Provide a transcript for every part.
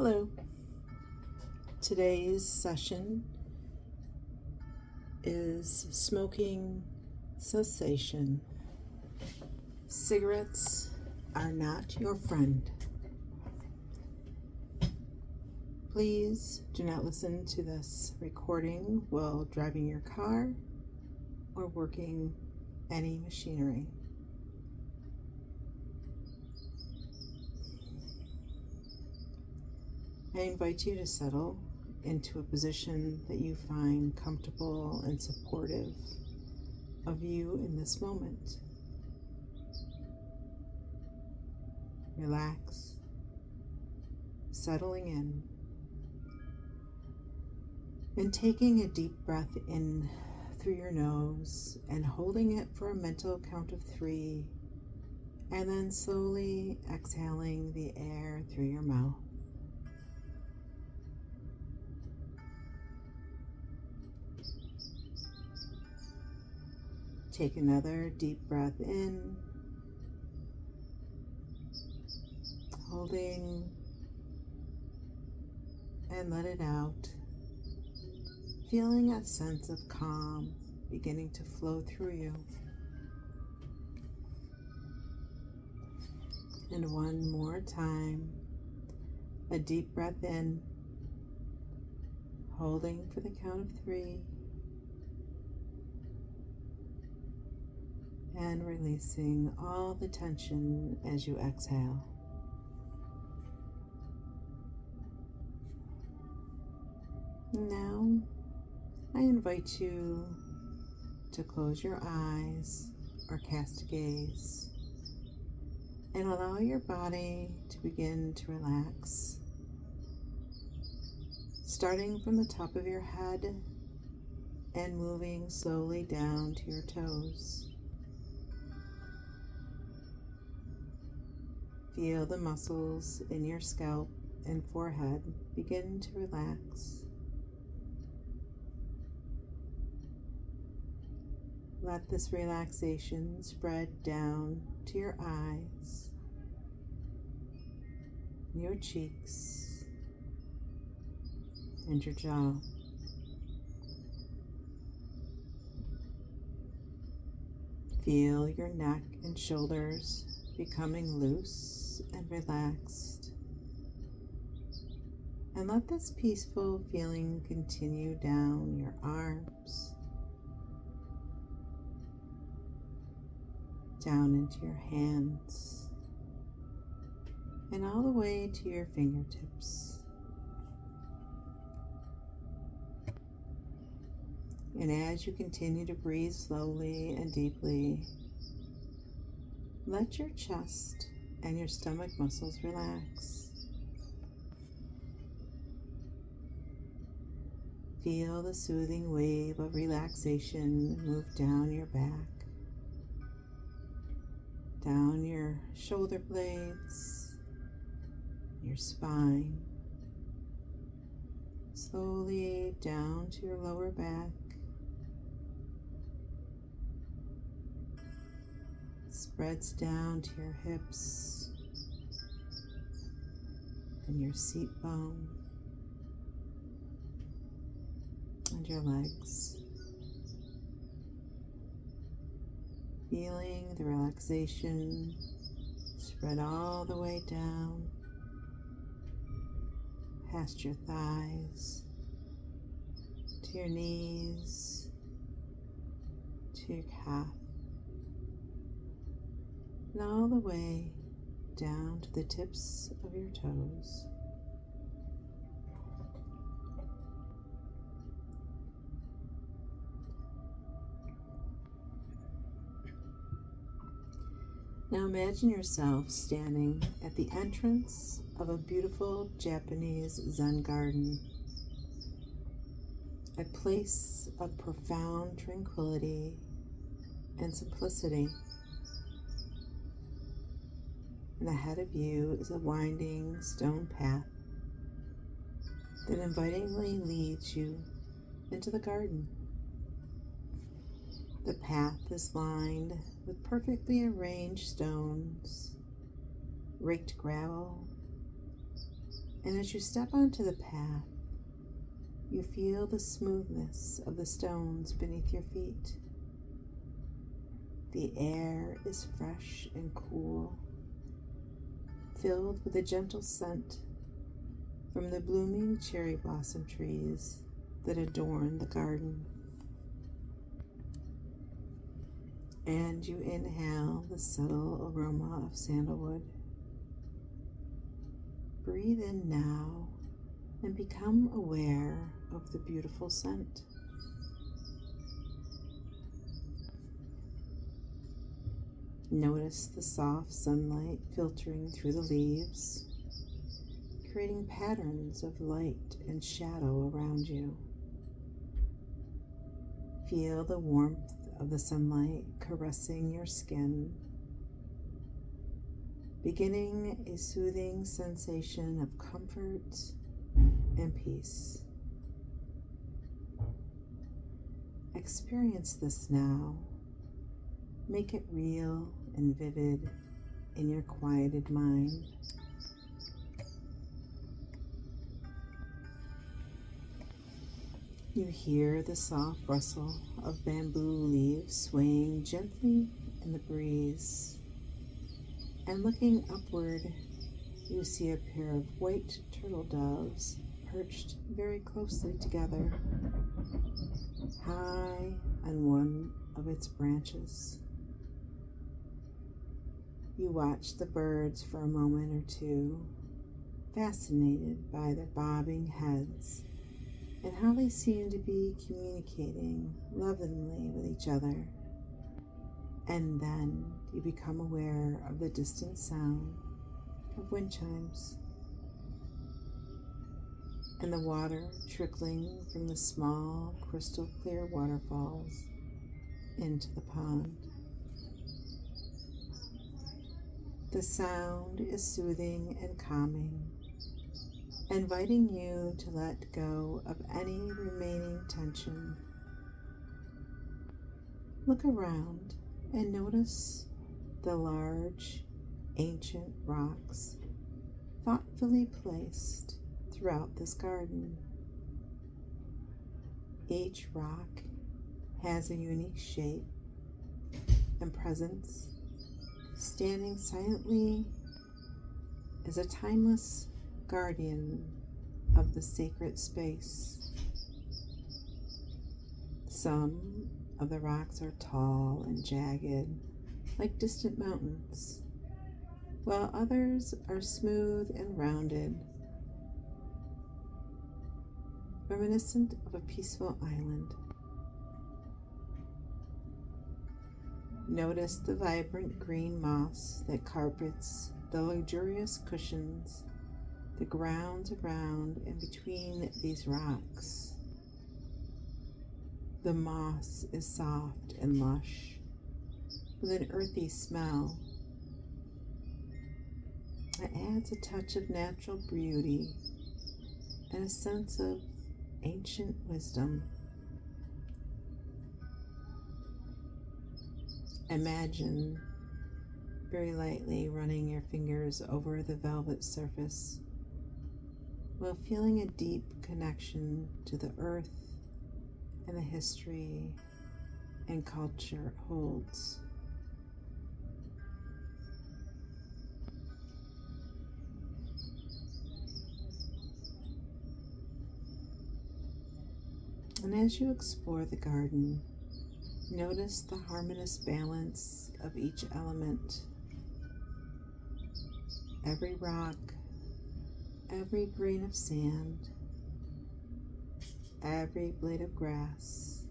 Hello. Today's session is smoking cessation. Cigarettes are not your friend. Please do not listen to this recording while driving your car or working any machinery. I invite you to settle into a position that you find comfortable and supportive of you in this moment. Relax, settling in, and taking a deep breath in through your nose and holding it for a mental count of 3, and then slowly exhaling the air through your mouth. Take another deep breath in, holding, and let it out, feeling a sense of calm beginning to flow through you. And one more time, a deep breath in, holding for the count of 3, and releasing all the tension as you exhale. Now, I invite you to close your eyes or cast a gaze and allow your body to begin to relax, starting from the top of your head and moving slowly down to your toes. Feel the muscles in your scalp and forehead begin to relax. Let this relaxation spread down to your eyes, your cheeks, and your jaw. Feel your neck and shoulders becoming loose and relaxed. And let this peaceful feeling continue down your arms, down into your hands, and all the way to your fingertips. And as you continue to breathe slowly and deeply, let your chest and your stomach muscles relax. Feel the soothing wave of relaxation move down your back, down your shoulder blades, your spine, slowly down to your lower back, spreads down to your hips and your seat bone and your legs. Feeling the relaxation spread all the way down past your thighs, to your knees, to your calf, and all the way down to the tips of your toes. Now imagine yourself standing at the entrance of a beautiful Japanese Zen garden, a place of profound tranquility and simplicity. And ahead of you is a winding stone path that invitingly leads you into the garden. The path is lined with perfectly arranged stones, raked gravel, And as you step onto the path, you feel the smoothness of the stones beneath your feet. The air is fresh and cool, filled with a gentle scent from the blooming cherry blossom trees that adorn the garden. And you inhale the subtle aroma of sandalwood. Breathe in now and become aware of the beautiful scent. Notice the soft sunlight filtering through the leaves, creating patterns of light and shadow around you. Feel the warmth of the sunlight caressing your skin, beginning a soothing sensation of comfort and peace. Experience this now. Make it real and vivid in your quieted mind. You hear the soft rustle of bamboo leaves swaying gently in the breeze. And looking upward, you see a pair of white turtle doves perched very closely together, high on one of its branches. You watch the birds for a moment or two, fascinated by their bobbing heads and how they seem to be communicating lovingly with each other. And then you become aware of the distant sound of wind chimes and the water trickling from the small crystal clear waterfalls into the pond. The sound is soothing and calming, inviting you to let go of any remaining tension. Look around and notice the large, ancient rocks thoughtfully placed throughout this garden. Each rock has a unique shape and presence, standing silently as a timeless guardian of the sacred space. Some of the rocks are tall and jagged, like distant mountains, while others are smooth and rounded, reminiscent of a peaceful island. Notice the vibrant green moss that carpets the luxurious cushions that grounds around and between these rocks. The moss is soft and lush, with an earthy smell. It adds a touch of natural beauty and a sense of ancient wisdom. Imagine very lightly running your fingers over the velvet surface while feeling a deep connection to the earth and the history and culture it holds. And as you explore the garden, notice the harmonious balance of each element. Every rock, every grain of sand, every blade of grass,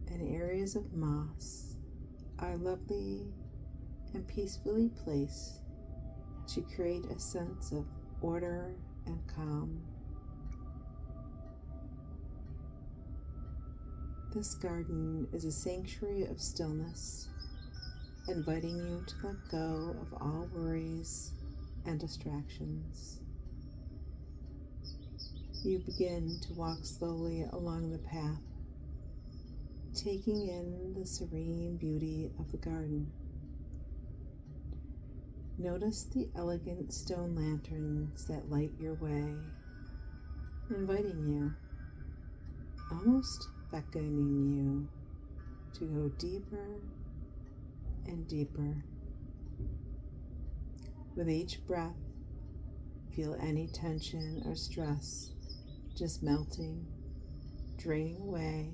and areas of moss are lovely and peacefully placed to create a sense of order and calm. This garden is a sanctuary of stillness, inviting you to let go of all worries and distractions. You begin to walk slowly along the path, taking in the serene beauty of the garden. Notice the elegant stone lanterns that light your way, inviting you, almost beckoning you to go deeper and deeper. With each breath, feel any tension or stress just melting, draining away,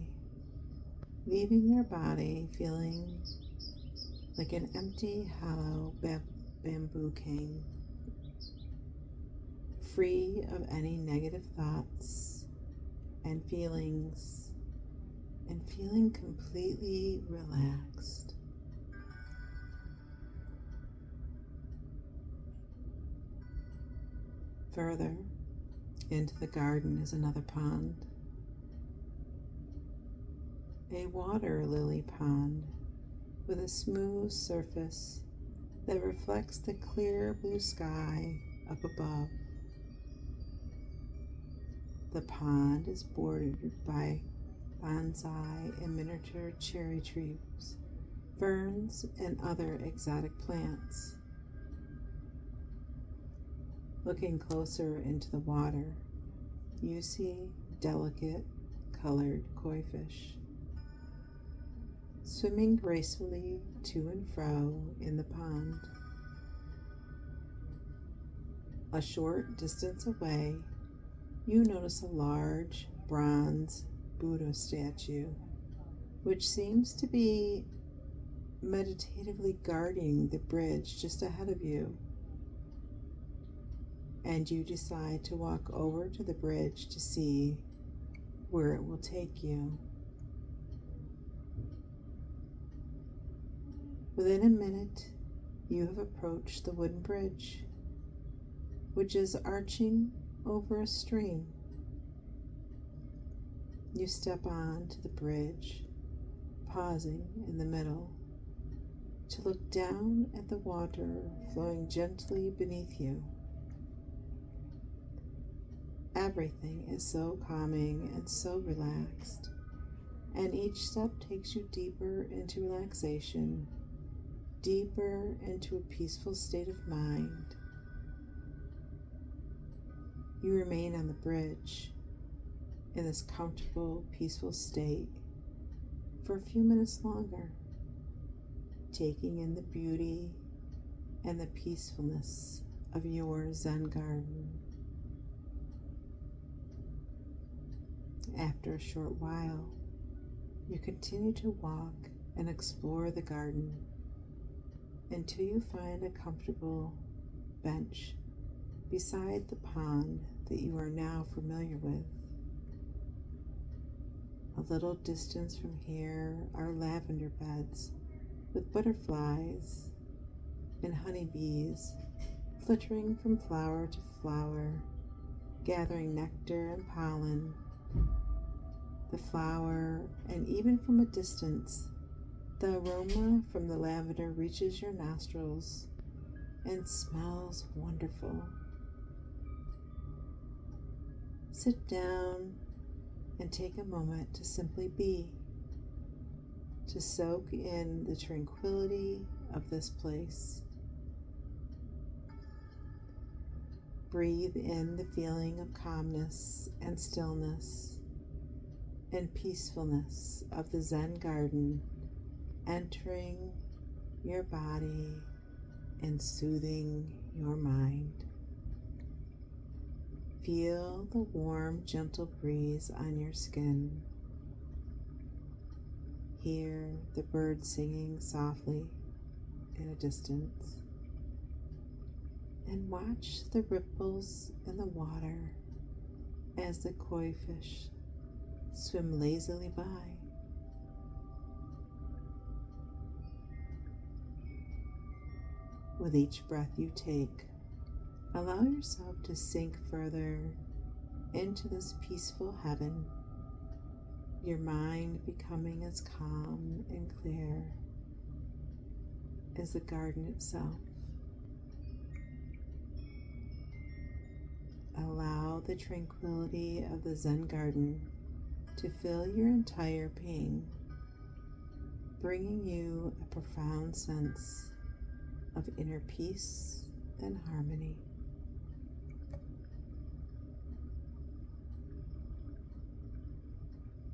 leaving your body feeling like an empty, hollow bamboo cane, free of any negative thoughts and feelings, and feeling completely relaxed. Further into the garden is another pond, a water lily pond with a smooth surface that reflects the clear blue sky up above. The pond is bordered by bonsai and miniature cherry trees, ferns, and other exotic plants. Looking closer into the water, you see delicate colored koi fish swimming gracefully to and fro in the pond. A short distance away, you notice a large bronze Buddha statue, which seems to be meditatively guarding the bridge just ahead of you. And you decide to walk over to the bridge to see where it will take you. Within a minute, you have approached the wooden bridge, which is arching over a stream. You step onto the bridge, pausing in the middle to look down at the water flowing gently beneath you. Everything is so calming and so relaxed, and each step takes you deeper into relaxation, deeper into a peaceful state of mind. You remain on the bridge in this comfortable, peaceful state for a few minutes longer, taking in the beauty and the peacefulness of your Zen garden. After a short while, you continue to walk and explore the garden until you find a comfortable bench beside the pond that you are now familiar with. A little distance from here are lavender beds with butterflies and honeybees flittering from flower to flower, gathering nectar and pollen. The flower, and even from a distance, the aroma from the lavender reaches your nostrils and smells wonderful. Sit down and take a moment to simply be, to soak in the tranquility of this place. Breathe in the feeling of calmness and stillness and peacefulness of the Zen garden entering your body and soothing your mind. Feel the warm, gentle breeze on your skin. Hear the birds singing softly in a distance. And watch the ripples in the water as the koi fish swim lazily by. With each breath you take, allow yourself to sink further into this peaceful heaven, your mind becoming as calm and clear as the garden itself. Allow the tranquility of the Zen garden to fill your entire being, bringing you a profound sense of inner peace and harmony.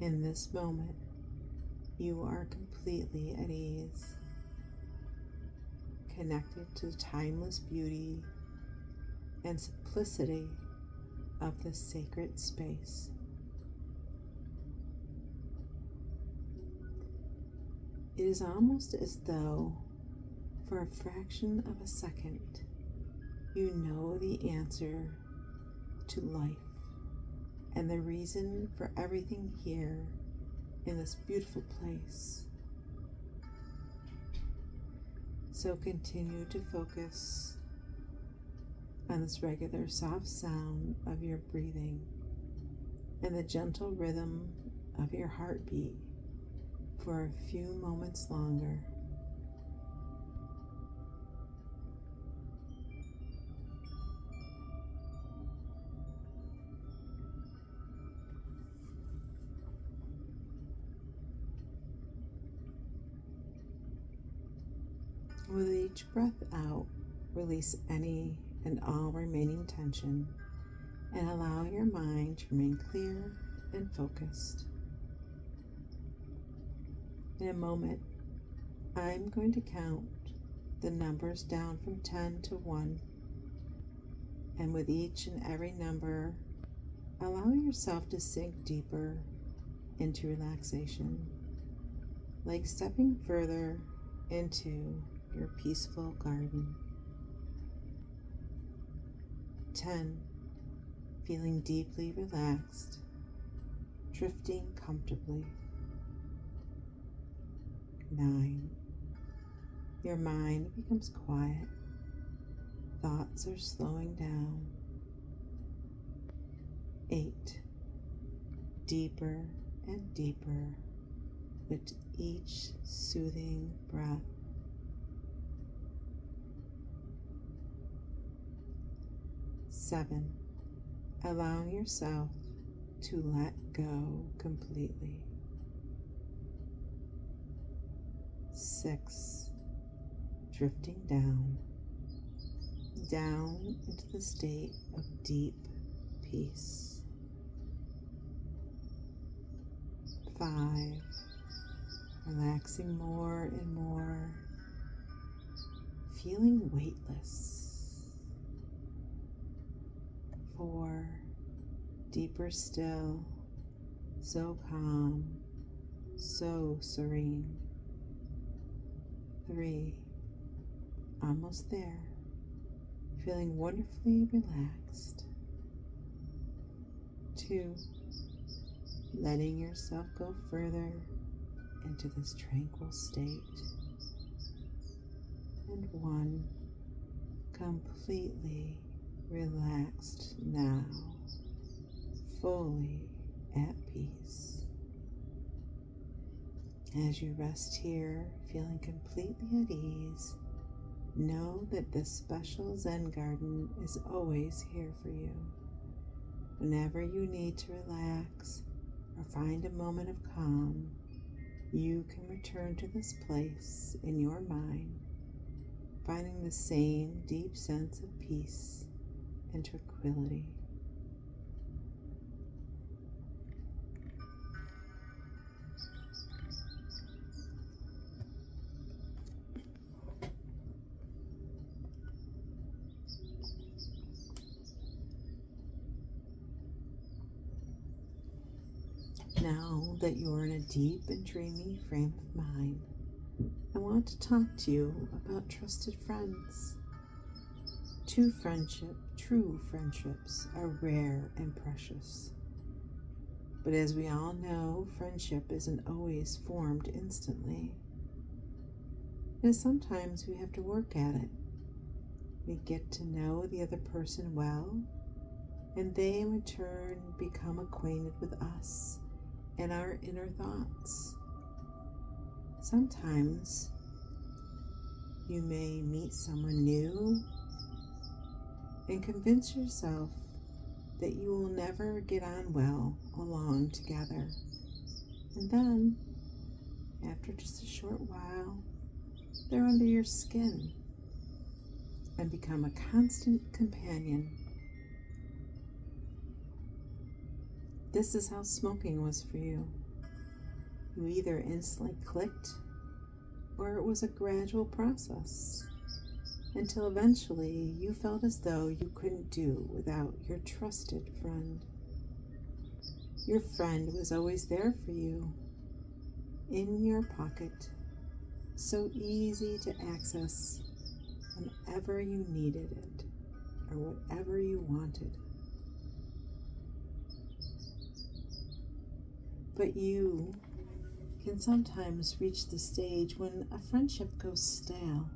In this moment, you are completely at ease, connected to the timeless beauty and simplicity of this sacred space. It is almost as though, for a fraction of a second, you know the answer to life and the reason for everything here in this beautiful place. So continue to focus on this regular soft sound of your breathing and the gentle rhythm of your heartbeat for a few moments longer. With each breath out, release any and all remaining tension and allow your mind to remain clear and focused. In a moment, I'm going to count the numbers down from 10 to 1, and with each and every number, allow yourself to sink deeper into relaxation, like stepping further into your peaceful garden. 10, feeling deeply relaxed, drifting comfortably. 9, your mind becomes quiet, thoughts are slowing down. 8, deeper and deeper with each soothing breath. 7, allowing yourself to let go completely. 6, drifting down into the state of deep peace. 5, relaxing more and more, feeling weightless. 4, deeper still, so calm, so serene. 3, almost there, feeling wonderfully relaxed. 2, letting yourself go further into this tranquil state. And 1, completely relaxed now, fully at peace. As you rest here, feeling completely at ease, know that this special Zen garden is always here for you. Whenever you need to relax or find a moment of calm, you can return to this place in your mind, finding the same deep sense of peace and tranquility. Now that you're in a deep and dreamy frame of mind, I want to talk to you about trusted friends. True friendships are rare and precious. But as we all know, friendship isn't always formed instantly. And sometimes we have to work at it. We get to know the other person well, and they in return become acquainted with us and our inner thoughts. Sometimes you may meet someone new and convince yourself that you will never get on well along together. And then, after just a short while, they're under your skin and become a constant companion. This is how smoking was for you. You either instantly clicked, or it was a gradual process, until eventually you felt as though you couldn't do without your trusted friend. Your friend was always there for you, in your pocket, so easy to access whenever you needed it or whatever you wanted. But you can sometimes reach the stage when a friendship goes stale.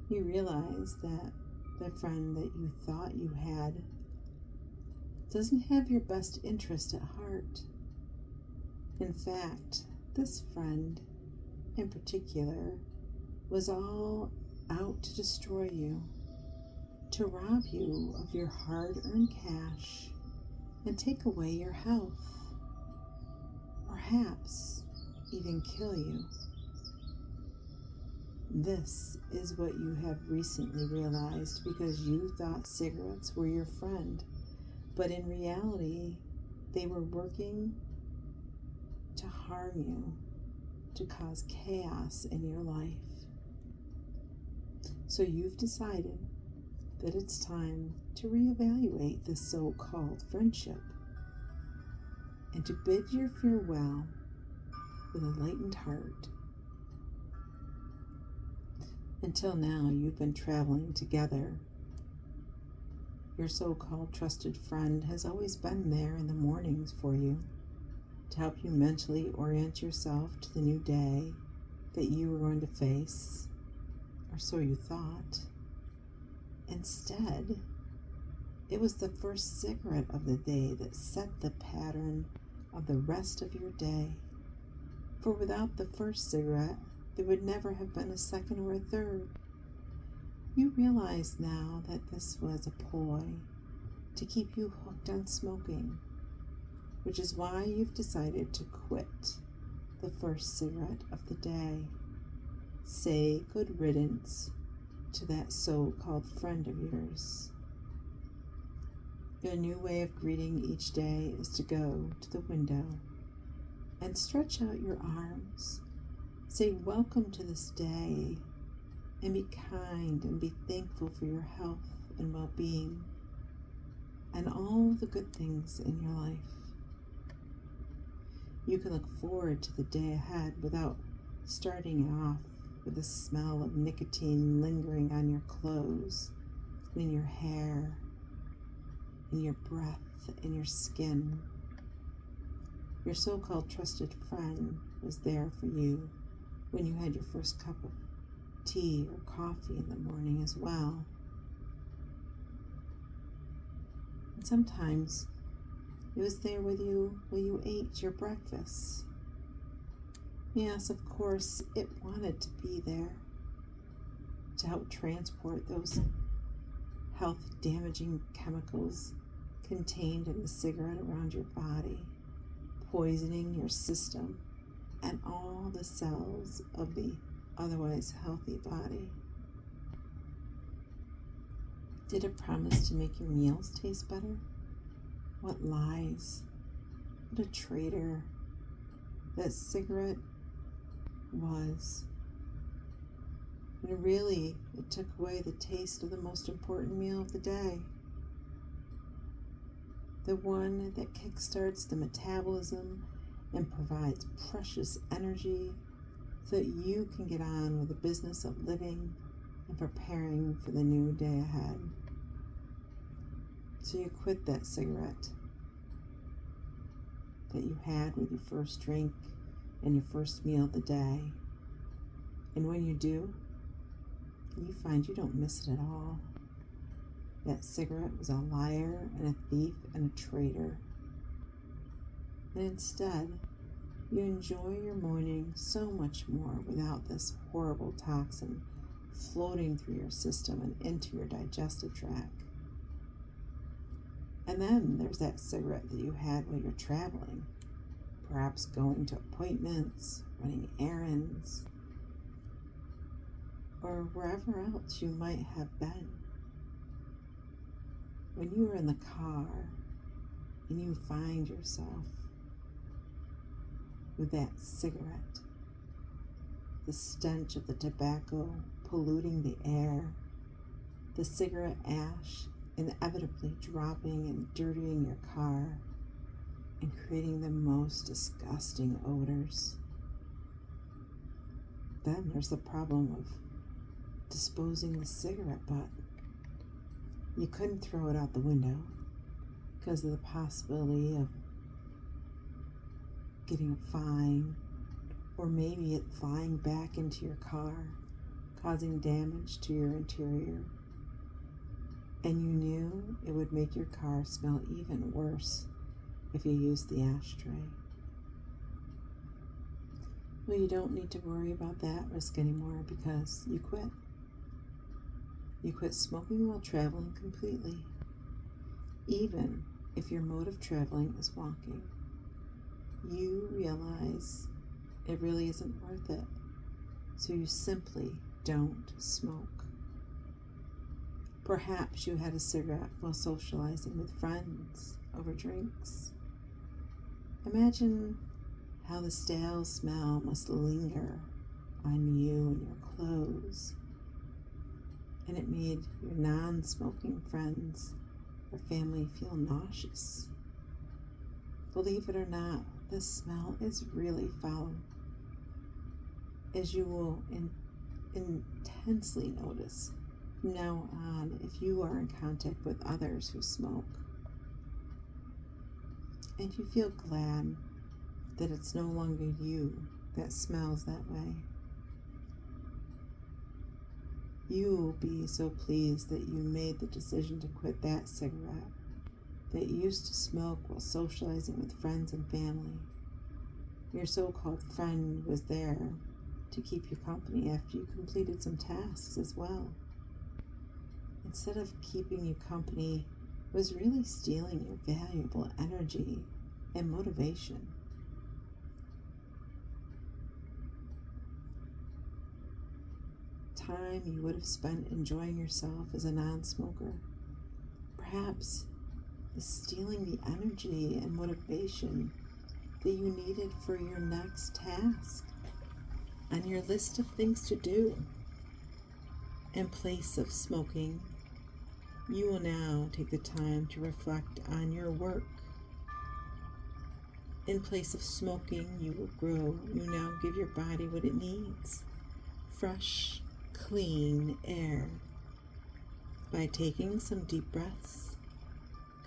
You realize that the friend that you thought you had doesn't have your best interest at heart. In fact, this friend in particular was all out to destroy you, to rob you of your hard-earned cash and take away your health, perhaps even kill you. This is what you have recently realized because you thought cigarettes were your friend, but in reality, they were working to harm you, to cause chaos in your life. So you've decided that it's time to reevaluate this so-called friendship and to bid your farewell with a lightened heart. Until now, you've been traveling together. Your so-called trusted friend has always been there in the mornings for you to help you mentally orient yourself to the new day that you were going to face, or so you thought. Instead, it was the first cigarette of the day that set the pattern of the rest of your day. For without the first cigarette, there would never have been a second or a third. You realize now that this was a ploy to keep you hooked on smoking, which is why you've decided to quit the first cigarette of the day. Say good riddance to that so-called friend of yours. Your new way of greeting each day is to go to the window and stretch out your arms. Say welcome to this day and be kind and be thankful for your health and well-being and all the good things in your life. You can look forward to the day ahead without starting off with the smell of nicotine lingering on your clothes, in your hair, in your breath, in your skin. Your so-called trusted friend was there for you when you had your first cup of tea or coffee in the morning as well. And sometimes it was there with you when you ate your breakfast. Yes, of course, it wanted to be there to help transport those health-damaging chemicals contained in the cigarette around your body, poisoning your system and all the cells of the otherwise healthy body. Did it promise to make your meals taste better? What lies, what a traitor that cigarette was. And really, it took away the taste of the most important meal of the day. The one that kickstarts the metabolism and provides precious energy so that you can get on with the business of living and preparing for the new day ahead. So you quit that cigarette that you had with your first drink and your first meal of the day. And when you do, you find you don't miss it at all. That cigarette was a liar and a thief and a traitor. And instead, you enjoy your morning so much more without this horrible toxin floating through your system and into your digestive tract. And then there's that cigarette that you had while you're traveling, perhaps going to appointments, running errands. or wherever else you might have been. When you are in the car and you find yourself with that cigarette, the stench of the tobacco polluting the air, the cigarette ash inevitably dropping and dirtying your car and creating the most disgusting odors. Then there's the problem of disposing the cigarette butt. You couldn't throw it out the window because of the possibility of getting a fine, or maybe it flying back into your car, causing damage to your interior. And you knew it would make your car smell even worse if you used the ashtray. Well, you don't need to worry about that risk anymore because you quit. You quit smoking while traveling completely, even if your mode of traveling is walking. You realize it really isn't worth it, so you simply don't smoke. Perhaps you had a cigarette while socializing with friends over drinks. Imagine how the stale smell must linger on you and your clothes, and it made your non-smoking friends or family feel nauseous. Believe it or not, the smell is really foul, as you will intensely notice from now on if you are in contact with others who smoke. And you feel glad that it's no longer you that smells that way. You will be so pleased that you made the decision to quit that cigarette that you used to smoke while socializing with friends and family. Your so-called friend was there to keep you company after you completed some tasks as well. Instead of keeping you company, was really stealing your valuable energy and motivation. Time you would have spent enjoying yourself as a non-smoker. Perhaps is stealing the energy and motivation that you needed for your next task on your list of things to do. In place of smoking, you will now take the time to reflect on your work. In place of smoking, you will grow. You now give your body what it needs. Fresh, clean air. By taking some deep breaths,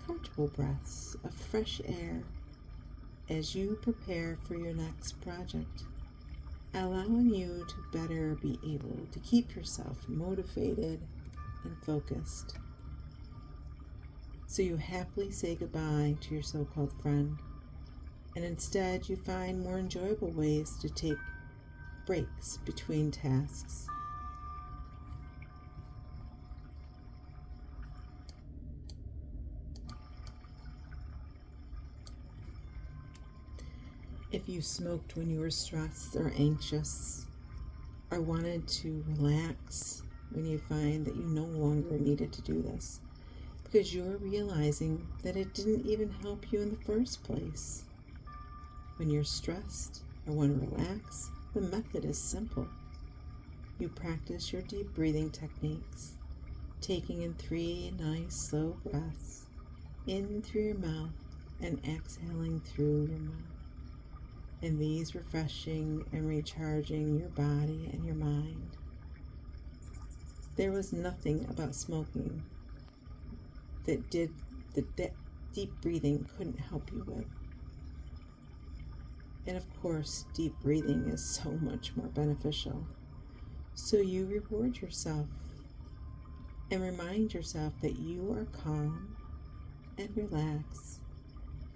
comfortable breaths of fresh air as you prepare for your next project, allowing you to better be able to keep yourself motivated and focused. So you happily say goodbye to your so-called friend, and instead you find more enjoyable ways to take breaks between tasks. If you smoked when you were stressed or anxious, or wanted to relax when you find that you no longer needed to do this, because you're realizing that it didn't even help you in the first place. When you're stressed or want to relax, the method is simple. You practice your deep breathing techniques, taking in 3 nice slow breaths, in through your mouth and exhaling through your mouth. And these refreshing and recharging your body and your mind. There was nothing about smoking that deep breathing couldn't help you with. And of course, deep breathing is so much more beneficial. So you reward yourself and remind yourself that you are calm and relaxed,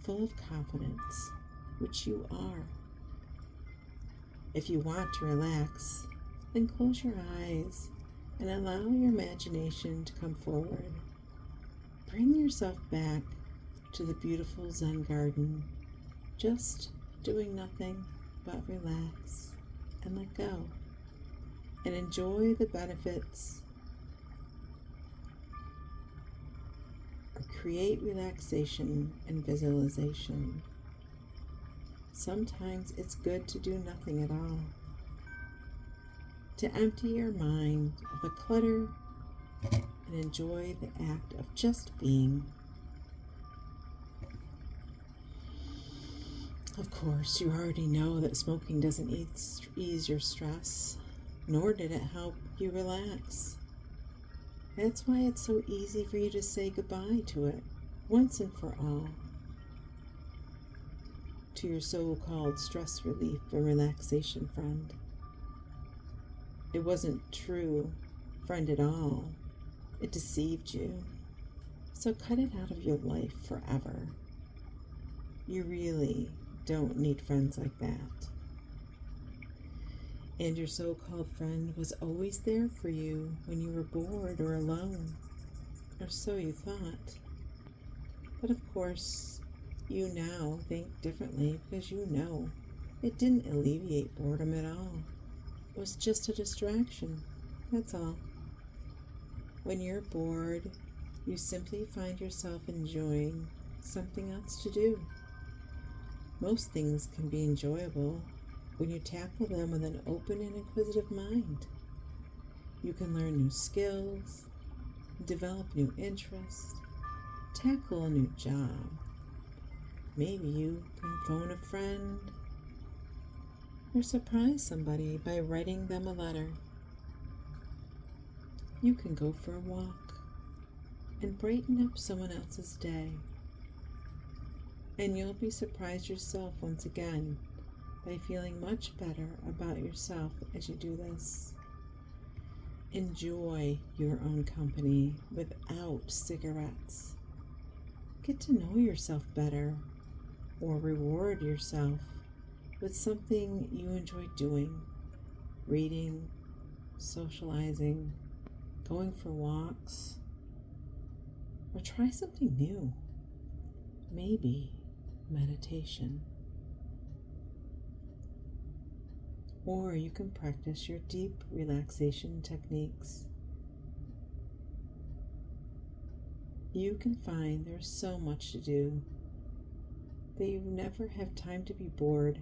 full of confidence, which you are. If you want to relax, then close your eyes and allow your imagination to come forward. Bring yourself back to the beautiful Zen garden, just doing nothing but relax and let go. and enjoy the benefits or create relaxation and visualization. Sometimes it's good to do nothing at all, to empty your mind of the clutter and enjoy the act of just being. Of course, you already know that smoking doesn't ease your stress, nor did it help you relax. That's why it's so easy for you to say goodbye to it once and for all, to your so-called stress relief and relaxation friend. It wasn't true friend at all. It deceived you. So cut it out of your life forever. You really don't need friends like that. And your so-called friend was always there for you when you were bored or alone, or so you thought. But of course, you now think differently because you know it didn't alleviate boredom at all. It was just a distraction, that's all. When you're bored, you simply find yourself enjoying something else to do. Most things can be enjoyable when you tackle them with an open and inquisitive mind. You can learn new skills, develop new interests, tackle a new job. Maybe you can phone a friend or surprise somebody by writing them a letter. You can go for a walk and brighten up someone else's day. And you'll be surprised yourself once again by feeling much better about yourself as you do this. Enjoy your own company without cigarettes. Get to know yourself better, or reward yourself with something you enjoy doing: reading, socializing, going for walks, or try something new. Maybe meditation. Or you can practice your deep relaxation techniques. You can find there's so much to do that you never have time to be bored.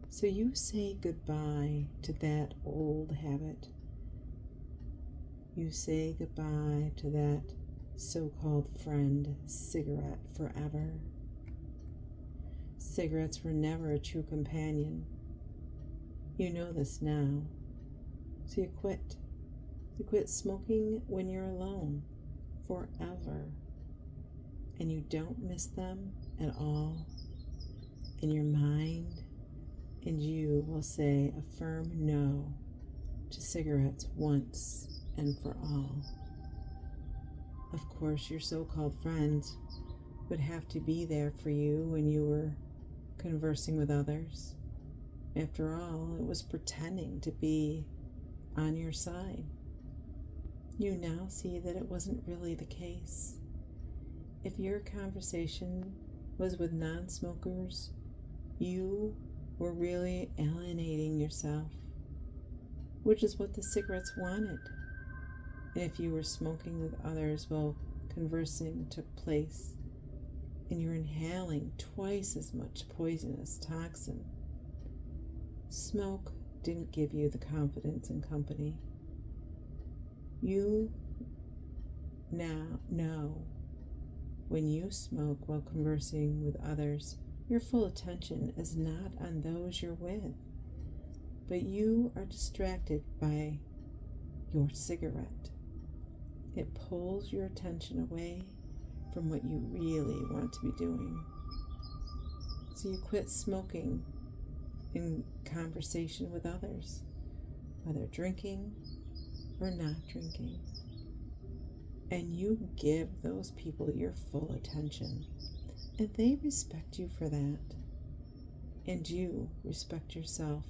So you say goodbye to that old habit. You say goodbye to that so-called friend, cigarette, forever. Cigarettes were never a true companion. You know this now, so you quit. You quit smoking when you're alone, forever, and you don't miss them at all. In your mind, and you will say a firm no to cigarettes once and for all. Of course, your so-called friends would have to be there for you when you were conversing with others. After all, it was pretending to be on your side. You now see that it wasn't really the case. If your conversation was with non-smokers, you were really alienating yourself, which is what the cigarettes wanted. And if you were smoking with others while conversing took place, and you're inhaling twice as much poisonous toxin, smoke didn't give you the confidence in company. You now know when you smoke while conversing with others, your full attention is not on those you're with, but you are distracted by your cigarette. It pulls your attention away from what you really want to be doing. So you quit smoking in conversation with others, whether drinking or not drinking. And you give those people your full attention, and they respect you for that. And you respect yourself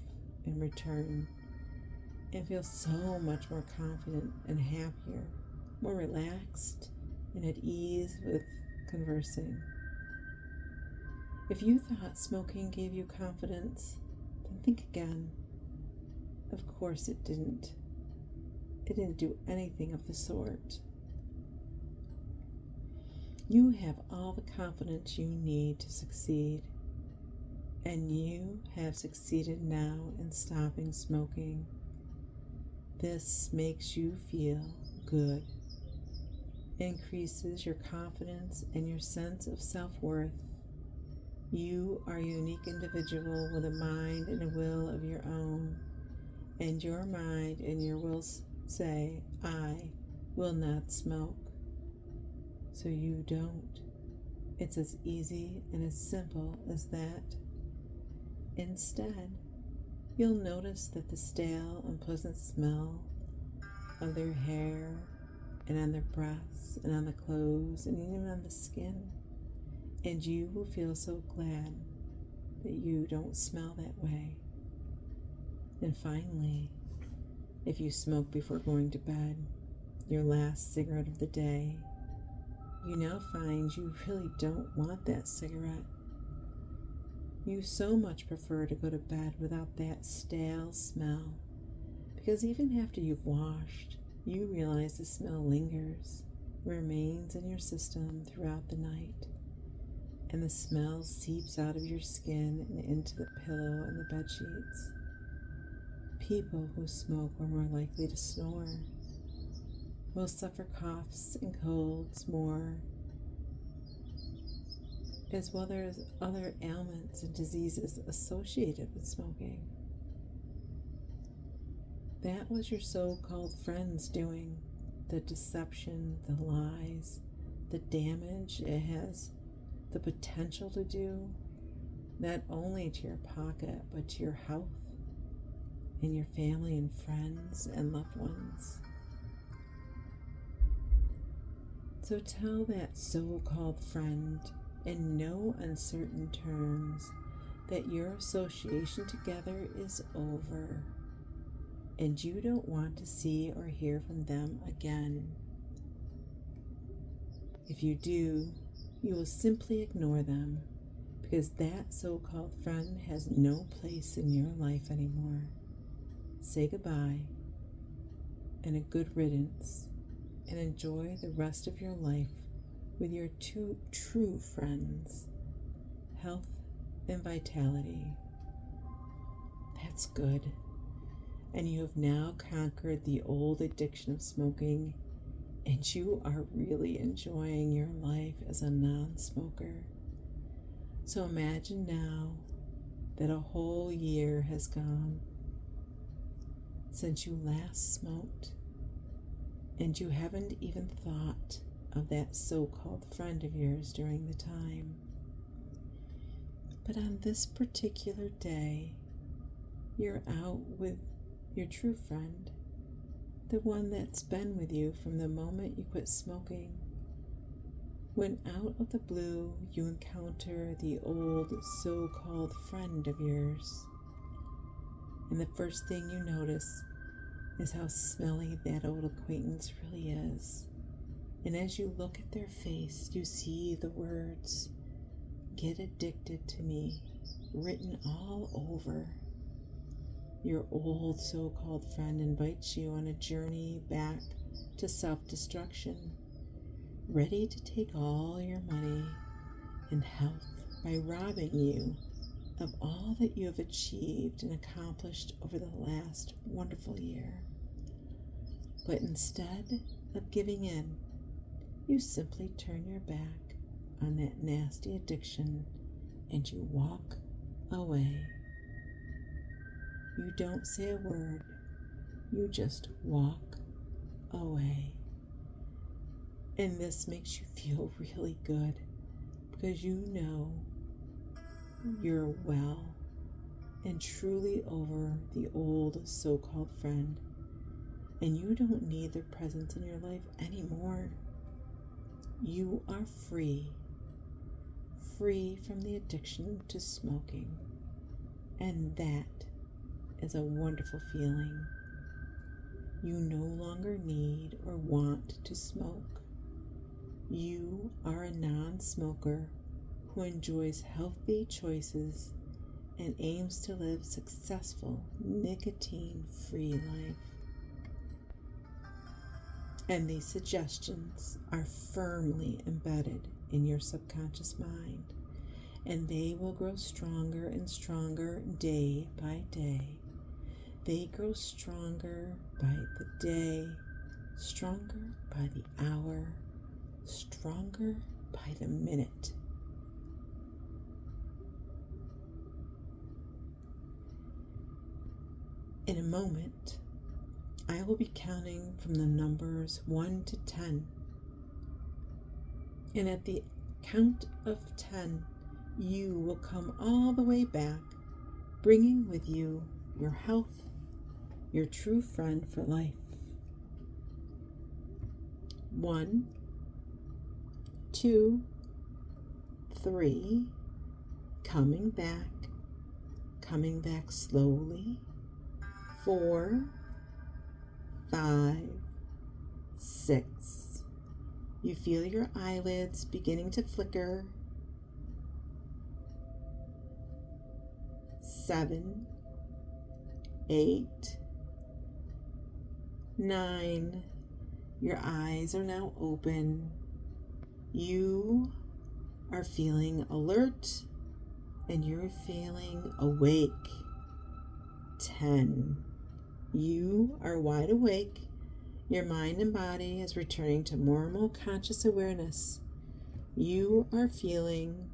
in return, and feel so much more confident and happier, more relaxed and at ease with conversing. If you thought smoking gave you confidence, then think again. of course it didn't. It didn't do anything of the sort. You have all the confidence you need to succeed, and you have succeeded now in stopping smoking. This makes you feel good, increases your confidence and your sense of self-worth. You are a unique individual with a mind and a will of your own, and your mind and your will say, I will not smoke. So you don't. It's as easy and as simple as that. Instead, you'll notice that the stale, unpleasant smell of their hair and on their breaths and on the clothes and even on the skin, and you will feel so glad that you don't smell that way. And finally, if you smoke before going to bed, your last cigarette of the day, you now find you really don't want that cigarette. You so much prefer to go to bed without that stale smell, because even after you've washed, you realize the smell lingers, remains in your system throughout the night, and the smell seeps out of your skin and into the pillow and the bed sheets. People who smoke are more likely to snore, will suffer coughs and colds more, as well as other ailments and diseases associated with smoking. That was your so-called friends doing, the deception, the lies, the damage it has the potential to do, not only to your pocket, but to your health and your family and friends and loved ones. So tell that so-called friend in no uncertain terms that your association together is over, and you don't want to see or hear from them again. If you do, you will simply ignore them, because that so-called friend has no place in your life anymore. Say goodbye and a good riddance, and enjoy the rest of your life with your two true friends, health and vitality. That's good. And you have now conquered the old addiction of smoking, and you are really enjoying your life as a non-smoker. So imagine now that a whole year has gone since you last smoked, and you haven't even thought of that so-called friend of yours during the time. But on this particular day, you're out with your true friend, the one that's been with you from the moment you quit smoking. When out of the blue you encounter the old so-called friend of yours, and the first thing you notice is how smelly that old acquaintance really is. And as you look at their face, you see the words, "Get addicted to me," written all over. Your old so-called friend invites you on a journey back to self-destruction, ready to take all your money and health by robbing you of all that you have achieved and accomplished over the last wonderful year. But instead of giving in, you simply turn your back on that nasty addiction and you walk away. You don't say a word, you just walk away. And this makes you feel really good, because you know you're well and truly over the old so-called friend, and you don't need their presence in your life anymore. You are free from the addiction to smoking, and that is a wonderful feeling. You no longer need or want to smoke. You are a non-smoker who enjoys healthy choices and aims to live successful, nicotine-free life. And these suggestions are firmly embedded in your subconscious mind, and they will grow stronger and stronger day by day. They grow stronger by the day, stronger by the hour, stronger by the minute. In a moment, I will be counting from the numbers 1 to 10. And at the count of 10, you will come all the way back, bringing with you your health, your true friend for life. 1, 2, 3, coming back slowly. 4, 5, 6. You feel your eyelids beginning to flicker. 7, 8, 9. Your eyes are now open. You are feeling alert and you're feeling awake. 10. You are wide awake. Your mind and body is returning to normal conscious awareness. You are feeling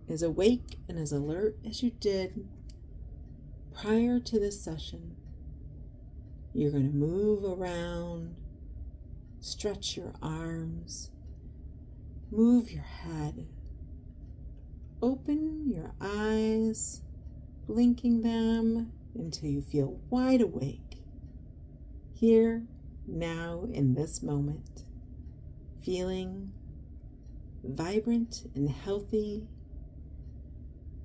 as awake and as alert as you did prior to this session. You're going to move around, stretch your arms, move your head, open your eyes, blinking them until you feel wide awake, here, now, in this moment, feeling vibrant and healthy,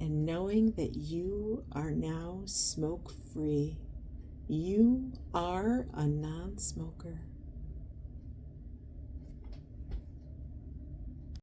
and knowing that you are now smoke-free. You are a non-smoker.